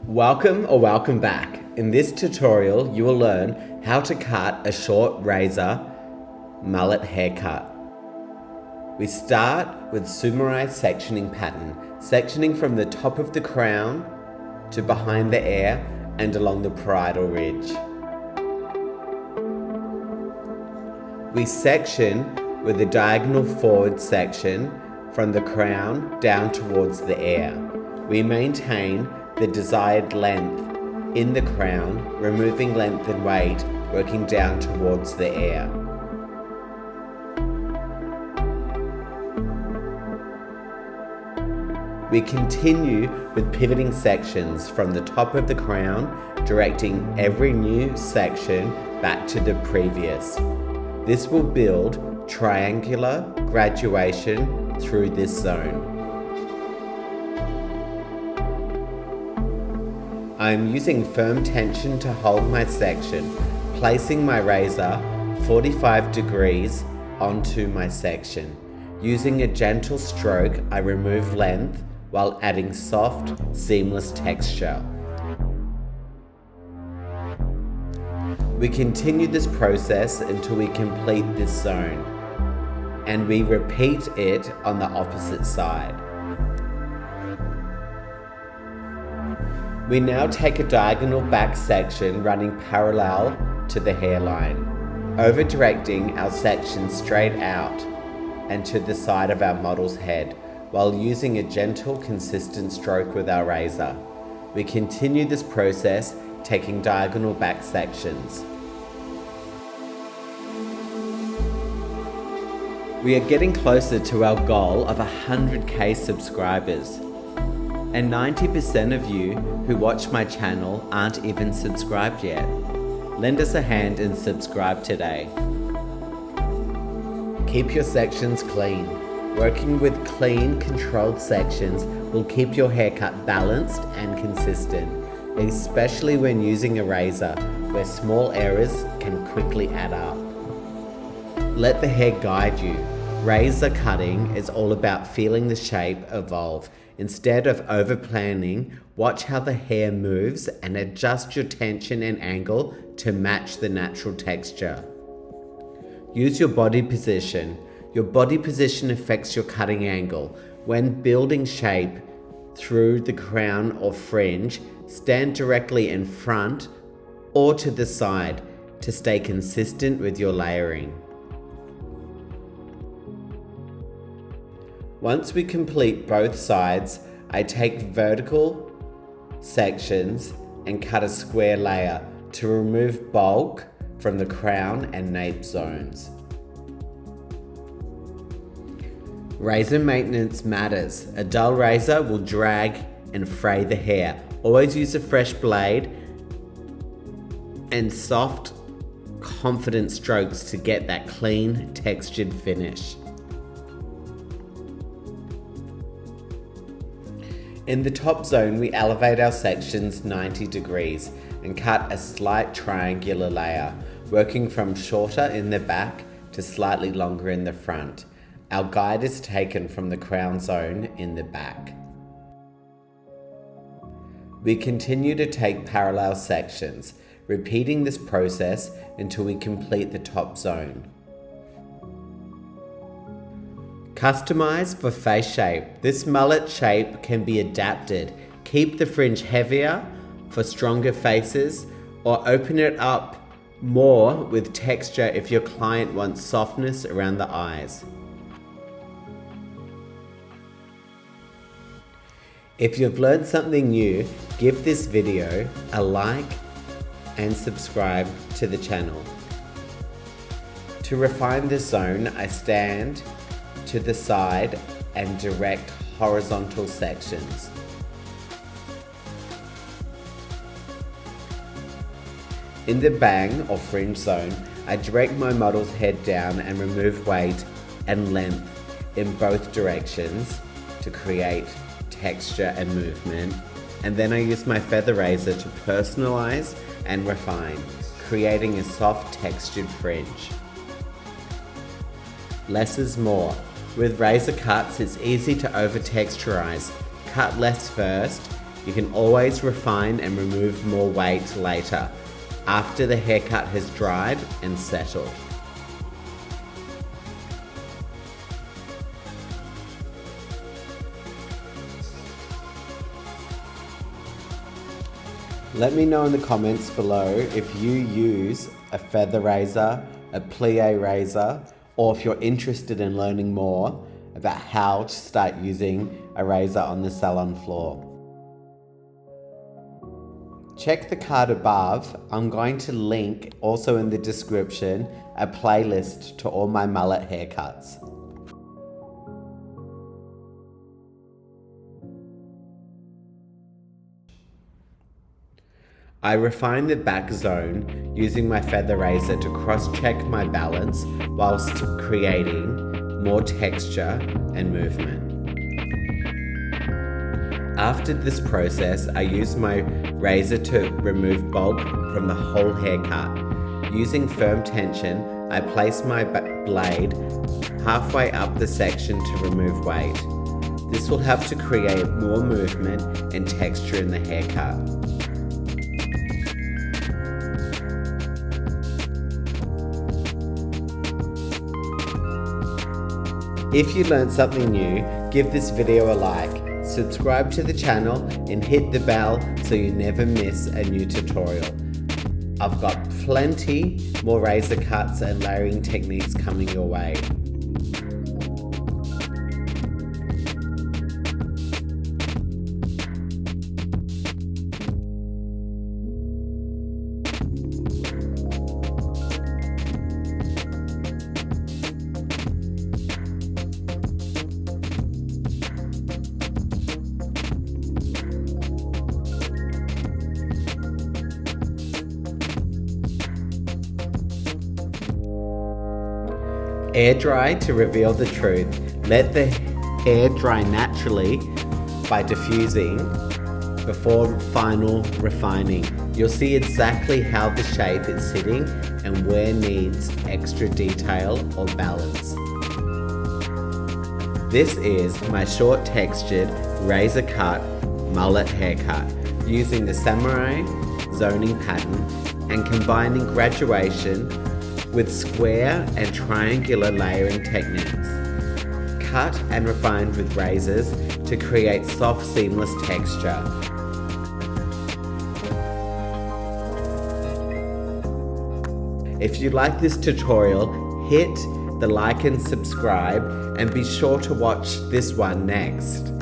Welcome back. In this tutorial, you will learn how to cut a short razor mullet haircut. We start with Sumari sectioning pattern, sectioning from the top of the crown to behind the ear and along the parietal ridge. We section with a diagonal forward section from the crown down towards the ear. We maintain the desired length in the crown, removing length and weight, working down towards the ear. We continue with pivoting sections from the top of the crown, directing every new section back to the previous. This will build triangular graduation through this zone. I am using firm tension to hold my section, placing my razor 45 degrees onto my section. Using a gentle stroke, I remove length while adding soft, seamless texture. We continue this process until we complete this zone, and we repeat it on the opposite side. We now take a diagonal back section running parallel to the hairline, over-directing our section straight out and to the side of our model's head, while using a gentle, consistent stroke with our razor. We continue this process, taking diagonal back sections. We are getting closer to our goal of 100k subscribers. And 90% of you who watch my channel aren't even subscribed yet. Lend us a hand and subscribe today. Keep your sections clean. Working with clean, controlled sections will keep your haircut balanced and consistent, especially when using a razor where small errors can quickly add up. Let the hair guide you. Razor cutting is all about feeling the shape evolve. Instead of over-planning, watch how the hair moves and adjust your tension and angle to match the natural texture. Use your body position. Your body position affects your cutting angle. When building shape through the crown or fringe, stand directly in front or to the side to stay consistent with your layering. Once we complete both sides, I take vertical sections and cut a square layer to remove bulk from the crown and nape zones. Razor maintenance matters. A dull razor will drag and fray the hair. Always use a fresh blade and soft, confident strokes to get that clean, textured finish. In the top zone, we elevate our sections 90 degrees and cut a slight triangular layer, working from shorter in the back to slightly longer in the front. Our guide is taken from the crown zone in the back. We continue to take parallel sections, repeating this process until we complete the top zone. Customize for face shape. This mullet shape can be adapted. Keep the fringe heavier for stronger faces, or open it up more with texture if your client wants softness around the eyes. If you've learned something new, give this video a like and subscribe to the channel. To refine this zone, I stand to the side and direct horizontal sections. In the bang or fringe zone, I direct my model's head down and remove weight and length in both directions to create texture and movement. And then I use my feather razor to personalize and refine, creating a soft textured fringe. Less is more. With razor cuts, it's easy to over-texturize. Cut less first You can always refine and remove more weight later, after the haircut has dried and settled. Let me know in the comments below if you use a feather razor, a plie razor, or if you're interested in learning more about how to start using a razor on the salon floor. Check the card above. I'm going to link, also in the description, a playlist to all my mullet haircuts. I refine the back zone using my feather razor to cross-check my balance whilst creating more texture and movement. After this process, I use my razor to remove bulk from the whole haircut. Using firm tension, I place my blade halfway up the section to remove weight. This will help to create more movement and texture in the haircut. If you learned something new, give this video a like, subscribe to the channel and hit the bell so you never miss a new tutorial. I've got plenty more razor cuts and layering techniques coming your way. Air dry to reveal the truth. Let the hair dry naturally by diffusing before final refining. You'll see exactly how the shape is sitting and where needs extra detail or balance. This is my short textured razor cut mullet haircut using the Sumari zoning pattern and combining graduation with square and triangular layering techniques. Cut and refined with razors to create soft, seamless texture. If you like this tutorial, hit the like and subscribe, and be sure to watch this one next.